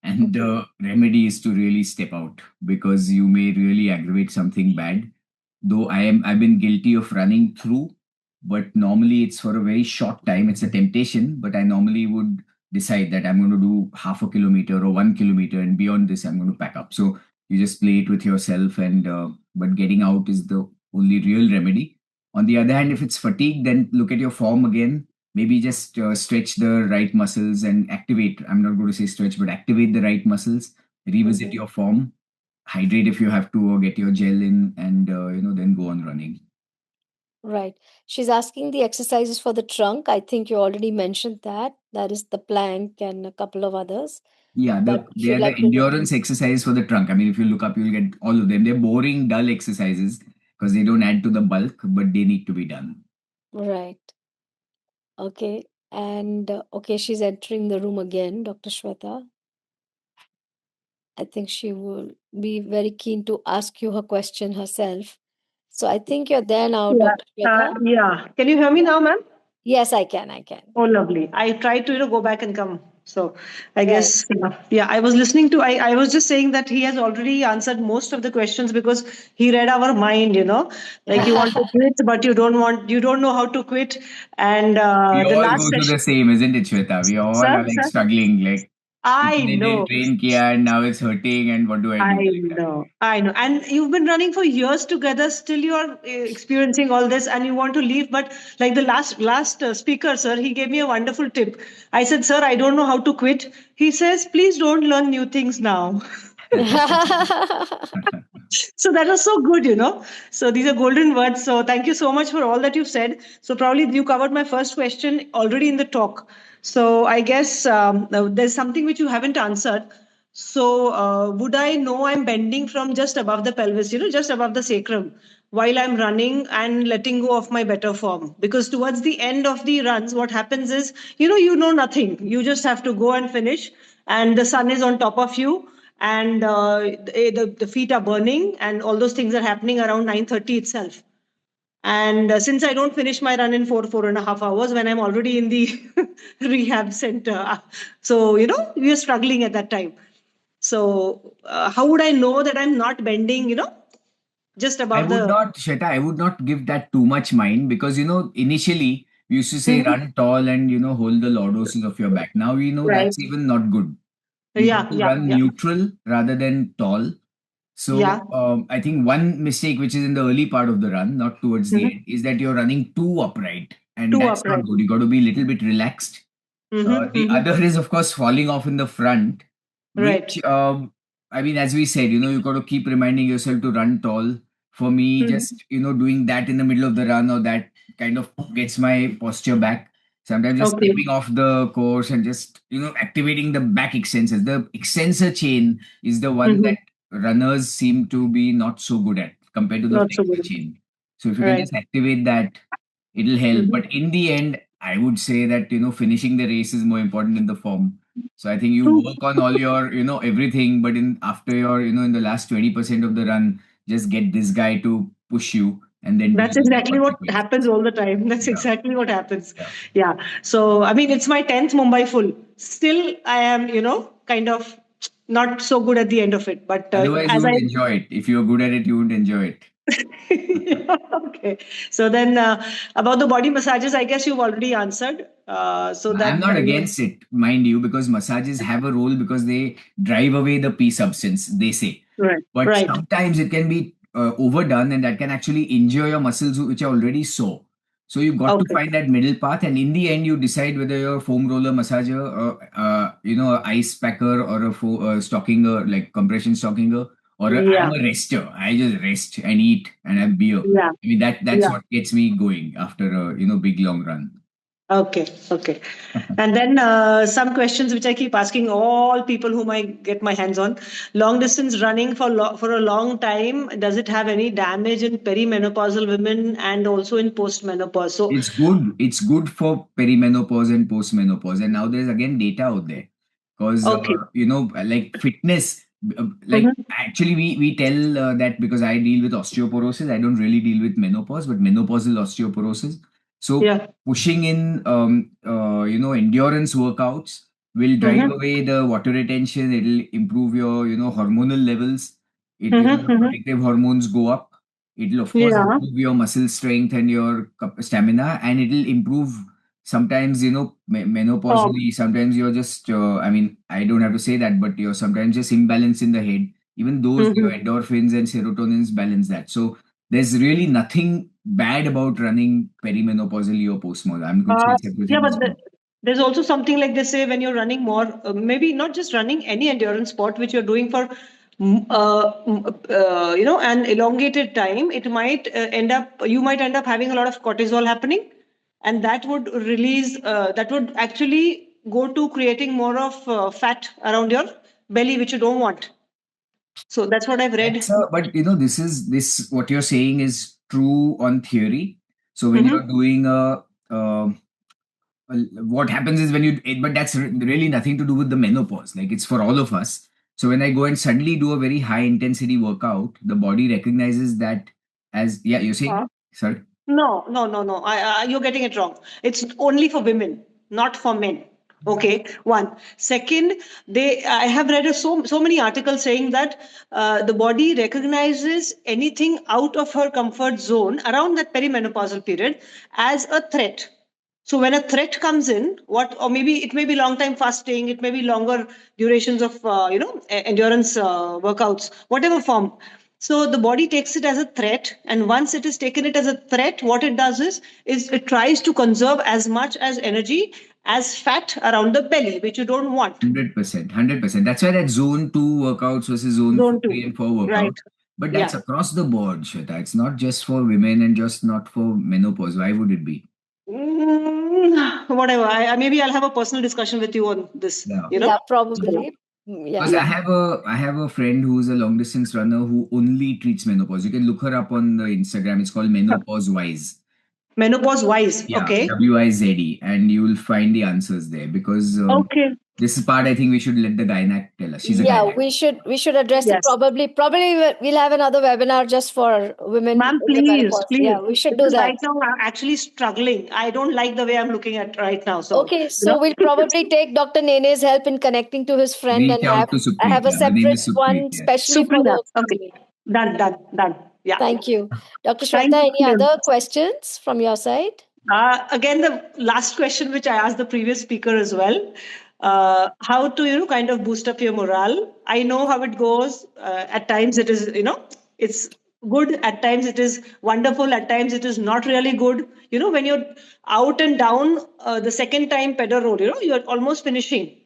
And okay, the remedy is to really step out, because you may really aggravate something bad. Though I've been guilty of running through, but normally it's for a very short time. It's a temptation, but I normally would decide that I'm going to do half a kilometer or 1 kilometer, and beyond this I'm going to pack up. So you just play it with yourself, and but getting out is the only real remedy. On the other hand, if it's fatigue, then look at your form again. Maybe just stretch the right muscles and activate. I'm not going to say stretch, but activate the right muscles. Revisit mhm, your form, hydrate if you have to, or get your gel in, and then go on running. right. She's asking the exercises for the trunk. I think you already mentioned that. That is the plank and a couple of others. Yeah, But if they you'd are the like to, endurance exercise for the trunk. I mean, if you look up, you'll get all of them. They're boring, dull exercises because they don't add to the bulk, but they need to be done. Right. Okay. And okay, she's entering the room again, Dr. Shweta. I think she will be very keen to ask you her question herself. So I think you're there now, Yeah, Dr. Shweta. yeah. Can you hear me now, ma'am? Yes, I can. I can. Oh, lovely. I tried to, go back and come. So I Right. guess, yeah, I was listening to, I was just saying that he has already answered most of the questions because he read our mind, like you want to quit, but you don't know how to quit. And We the all last go through session, the same, isn't it, Shweta? We all sir, are like sir, struggling, like, I itne din know. train kiya and now it's hurting, and what do I do? I Like that. know, I know. And you've been running for years together. Still, you're experiencing all this, and you want to leave. But like the last speaker, sir, he gave me a wonderful tip. I said, "Sir, I don't know how to quit." He says, "Please don't learn new things now." So that was so good, So these are golden words. So thank you so much for all that you've said. So probably you covered my first question already in the talk. So I guess there's something which you haven't answered. So would I know I'm bending from just above the pelvis, just above the sacrum, while I'm running and letting go of my better form? Because towards the end of the runs, what happens is, you know nothing. You just have to go and finish, and the sun is on top of you, and the feet are burning, and all those things are happening around 9:30 itself. And since I don't finish my run in 4.5 hours when I'm already in the rehab center, so we are struggling at that time. So how would I know that I'm not bending, just I above would the? not, Shweta, I would not give that too much mind because, initially we used to say Mhm. run tall and, hold the lordosis of your back. Now we know Right. that's even not good. You got Yeah, to yeah, run yeah, neutral rather than tall. yeah. So I think one mistake, which is in the early part of the run, not towards the Mhm. end, is that you're running too upright, and Two that's not upright. good. You got to be a little bit relaxed. Mm-hmm, The mm-hmm. other is, of course, falling off in the front, Right. which I mean, as we said, you got to keep reminding yourself to run tall. For me, Mhm. just doing that in the middle of the run, or that kind of gets my posture back. Sometimes just Okay. stepping off the course and just activating the back extensors. The extensor chain is the one Mm-hmm. that runners seem to be not so good at compared to the Not so flexor good. chain. So if you can Right. just activate that, it'll help. Mm-hmm. But in the end, I would say that finishing the race is more important than the form. So I think you True. work on all your everything, but in after your in the last 20% of the run, just get this guy to push you, and then deal That's with the exactly what happens consequences. all the time. That's Yeah, exactly what happens. yeah. Yeah. So, I mean, it's my 10th Mumbai full. Still, I am, kind of not so good at the end of it. But Otherwise, you as I. won't enjoy it. If you're good at it, you won't enjoy it. Yeah, okay. So then about the body massages, I guess you've already answered. So I'm that. not against it, mind you, because massages have a role because they drive away the pee substance, they say. Right. But Right. sometimes it can be overdone, and that can actually injure your muscles, which are already sore. So you've got to Okay. find that middle path, and in the end, you decide whether you're a foam roller massager, or a ice packer, or a stockinger, like compression stockinger, or I'm Yeah. a rester. I just rest and eat and have beer. Yeah. I mean that's Yeah. what gets me going after a big long run. Okay, okay. And then some questions which I keep asking all people whom I get my hands on. Long distance running for a long time, does it have any damage in perimenopausal women and also in postmenopause? So, It's good. It's good for perimenopause and postmenopause. And now there's again data out there because okay. like fitness. Like Mhm. actually, we tell that because I deal with osteoporosis. I don't really deal with menopause, but menopausal osteoporosis. So Yeah. pushing in endurance workouts will drive Mm-hmm. away the water retention. It'll improve your hormonal levels. Mm-hmm. The Mm-hmm. protective hormones go up. It'll of course Yeah. improve your muscle strength and your stamina, and it'll improve sometimes Oh. menopausally. Sometimes you're just I mean, I don't have to say that, but you're sometimes just imbalanced in the head. Even those your Mm-hmm. endorphins and serotonins balance that. So there's really nothing bad about running perimenopausally or postmenopausal. I could say Uh, it's yeah, everything but is good. there's also something like they say when you're running more, maybe not just running any endurance sport, which you're doing for, an elongated time, it might you might end up having a lot of cortisol happening, and that would that would actually go to creating more of fat around your belly, which you don't want. So that's what I've read. But this what you're saying is true on theory. So when Mhm. you're doing what happens is but that's really nothing to do with the menopause. Like it's for all of us. So when I go and suddenly do a very high intensity workout, the body recognizes that as, yeah, you're saying, sorry. No, no, no, no. You're getting it wrong. It's only for women, not for men. Okay, one. Second, I have read so many articles saying that the body recognizes anything out of her comfort zone around that perimenopausal period as a threat. So when a threat comes in, or maybe it may be long time fasting, it may be longer durations of endurance workouts, whatever form. So the body takes it as a threat, and once it is taken it as a threat, what it does is it tries to conserve as much as energy as fat around the belly, which you don't want. 100%, 100%. That's why that zone 2 workouts versus zone Zone 2. 3 and 4 Right. workouts. But that's Yeah. across the board, Shweta. It's not just for women and just not for menopause. Why would it be? Whatever. Maybe I'll have a personal discussion with you on this. Yeah. Yeah, probably. Yeah. Because I have a friend who's a long distance runner who only treats menopause. You can look her up on the Instagram. It's called Menopause Wise. Menopause wise. Yeah, Okay. WIZE, and you will find the answers there because Okay. this is part I think we should let the gynac tell us. She's a Yeah, gynac. we should address it. Yes. Probably we'll have another webinar just for women Ma'am, in the please, menopause. please. Yeah, we should do Because that. right now I'm actually struggling. I don't like the way I'm looking at right now. So, Okay, so we'll probably take Dr. Nene's help in connecting to his friend Reach and out to Supreet. have a Yeah, her name separate is Supreet. one Yeah. specially for Supriya. the Okay. Done, done, done. Yeah. Thank you. Dr. Thank Shweta, any you. other questions from your side? Again, the last question, which I asked the previous speaker as well, how to kind of boost up your morale. I know how it goes. At times, it is it's good. At times, it is wonderful. At times, it is not really good. When you're out and down the second time pedal road, you're almost finishing.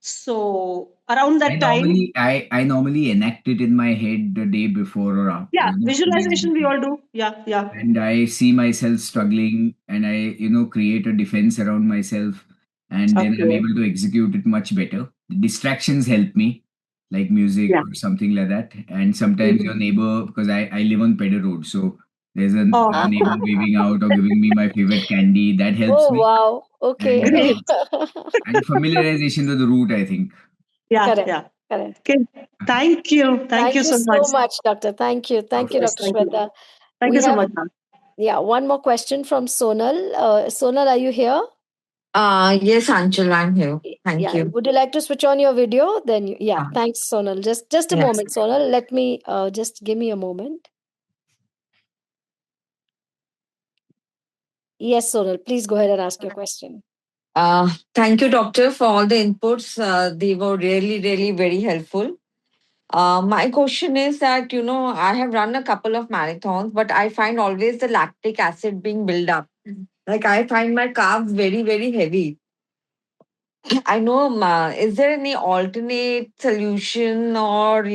So around I that time, normally I normally enact it in my head the day before or after, yeah, 2 days visualization we before. all do. Yeah, yeah. And I see myself struggling and I, create a defense around myself, and then I'm Okay. able to execute it much better. Distractions help me, like music Yeah. or something like that. And sometimes Mhm. your neighbor, because I live on Pedder Road, so there's Oh, a neighbor waving out or giving me my favorite candy. That helps Oh, me. wow. Okay. And great. familiarization with the route, I think. Yeah, Correct. yeah. Correct. Okay. Thank you. Thank you Thank you so much. so much, Doctor. Thank you. Of Thank you, Yes, Dr. course. thank you. Shweta. Thank We you so have, much, ma'am. yeah, one more question from Sonal. Sonal, are you here? Yes, Anchal, I'm here. Thank Yeah. you. Would you like to switch on your video? Then, yeah. Uh, Thanks, Sonal. Just a yes. moment, Sonal. Let me just give me a moment. Yes, Sonal. Please go ahead and ask your question. Thank you, doctor, for all the inputs. They were really, really very helpful. My question is that, I have run a couple of marathons, but I find always the lactic acid being built up. Like I find my calves very, very heavy. I know, is there any alternate solution or,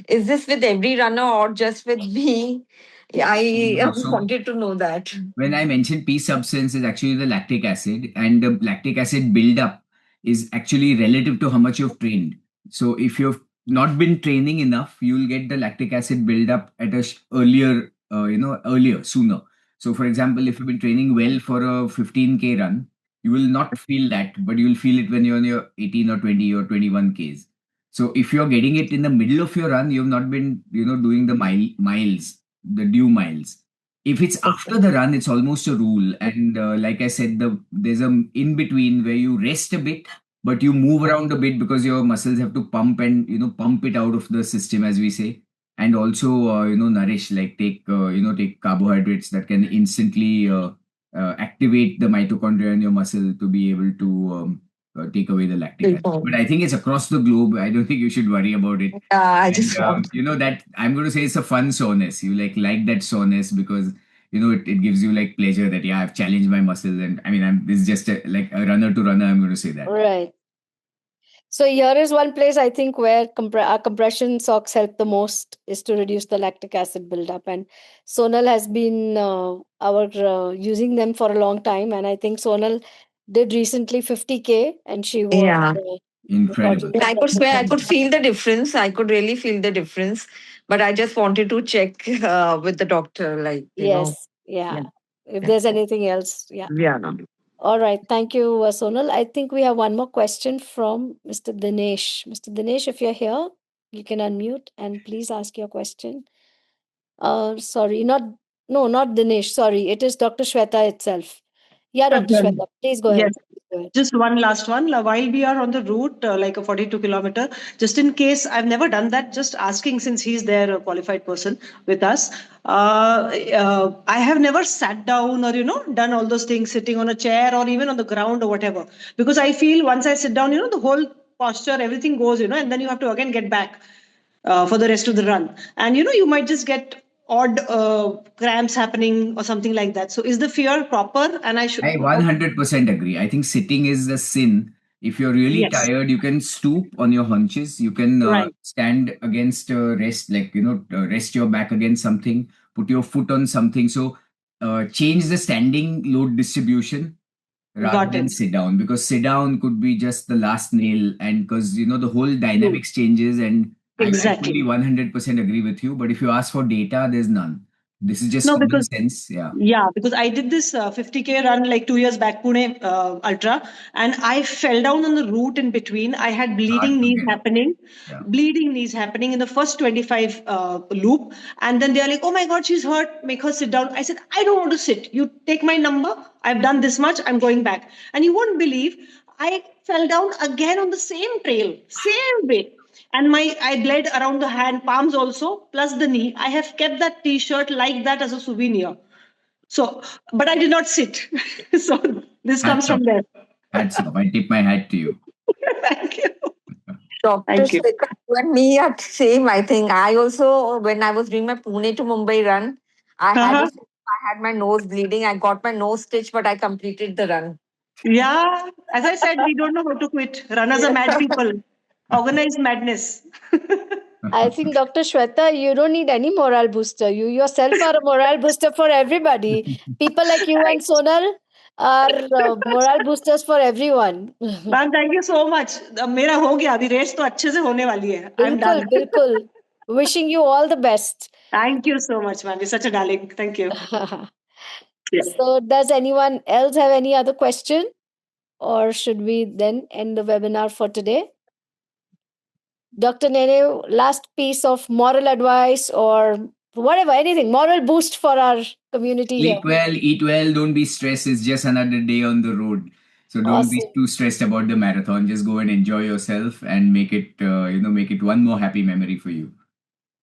is this with every runner or just with me? I No, so wanted to know that. when I mentioned P substance is actually the lactic acid, and the lactic acid buildup is actually relative to how much you've trained. So if you've not been training enough, you'll get the lactic acid buildup at a earlier, sooner. So for example, if you've been training well for a 15K run, you will not feel that, but you will feel it when you're on your 18 or 20 or 21 Ks. So if you're getting it in the middle of your run, you've not been, doing the miles, the due miles. If it's after the run, it's almost a rule. And like I said, there's a in between where you rest a bit, but you move around a bit because your muscles have to pump and pump it out of the system, as we say, and also nourish, like take carbohydrates that can instantly activate the mitochondria in your muscle to be able to take away the lactic acid. But I think it's across the globe. I don't think you should worry about it. I And just want. that I'm going to say it's a fun soreness. You like that soreness because it gives you like pleasure that I've challenged my muscles, and I mean this is just like a runner to runner. I'm going to say that. Right. So here is one place I think where our compression socks help the most is to reduce the lactic acid buildup. And Sonal has been using them for a long time, and I think Sonal did recently 50K, and she wore Yeah. Incredible. I could swear I could feel the difference. I could really feel the difference. But I just wanted to check with the doctor, like, Yes, yeah. Yeah. If there's anything else, yeah. Yeah. All right. Thank you, Sonal. I think we have one more question from Mr. Dinesh. Mr. Dinesh, if you're here, you can unmute and please ask your question. Sorry, not Dinesh. Sorry, it is Dr. Shweta itself. Yeah, Dr. Well, Shweta, please go yes. ahead. Go ahead. Just one last one. While we are on the route, like a 42-kilometer, just in case I've never done that, just asking since he's there, a qualified person with us. I have never sat down or, done all those things sitting on a chair or even on the ground or whatever. Because I feel once I sit down, the whole posture, everything goes, and then you have to again get back for the rest of the run. And, you might just get odd cramps happening or something like that. So is the fear proper? And I should. I 100% agree. I think sitting is a sin. If you're really Yes. tired, you can stoop on your haunches. You can Right. stand against rest, like, rest your back against something, put your foot on something. So change the standing load distribution rather Got than it. sit down, because sit down could be just the last nail. And because, the whole dynamics changes. And I Exactly. fully 100% agree with you. But if you ask for data, there's none. This is just No, common because sense. Yeah. because I did this 50K run like 2 years back, Pune Ultra, and I fell down on the route in between. I had Hard bleeding to knees get up. happening, Yeah. bleeding knees happening in the first 25 loop, and then they're like, "Oh my God, she's hurt. Make her sit down." I said, "I don't want to sit. You take my number. I've done this much. I'm going back." And you won't believe, I fell down again on the same trail, same way. And I bled around the hand, palms also, plus the knee. I have kept that T-shirt like that as a souvenir. So, but I did not sit. So this comes Hats off. from there. Hats off. I tip my hat to you. Thank you. Dr. Thank you. Shweta, you and me are same, I think. I also, when I was doing my Pune to Mumbai run, Uh-huh. I had my nose bleeding. I got my nose stitched, but I completed the run. Yeah, as I said, we don't know how to quit. Runners are mad people. Organized madness. I think, Dr. Shweta, you don't need any morale booster. You yourself are a morale booster for everybody. People like you and Sonal are morale boosters for everyone. Ma'am, thank you so much. अब मेरा हो गया, अभी race तो अच्छे से होने वाली है. I'm Bilkul, done. bilkul. Wishing you all the best. Thank you so much, ma'am. You're such a darling. Thank you. Yeah. So, does anyone else have any other question? Or should we then end the webinar for today? Dr. Nene, last piece of moral advice or whatever, anything, moral boost for our community here. Sleep well, eat well, don't be stressed. It's just another day on the road. So don't be Awesome. too stressed about the marathon. Just go and enjoy yourself and make it, make it one more happy memory for you.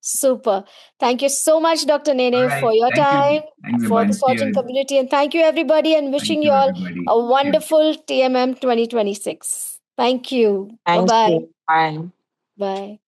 Super. Thank you so much, Dr. Nene, All right. for your Thank time, you. Thanks a for the bunch. Sorgen Cheers. community, and thank you, everybody, and Thank wishing you, you all everybody. a Cheers. wonderful TMM 2026. Thank you. Thank Bye-bye. you. Bye. Bye.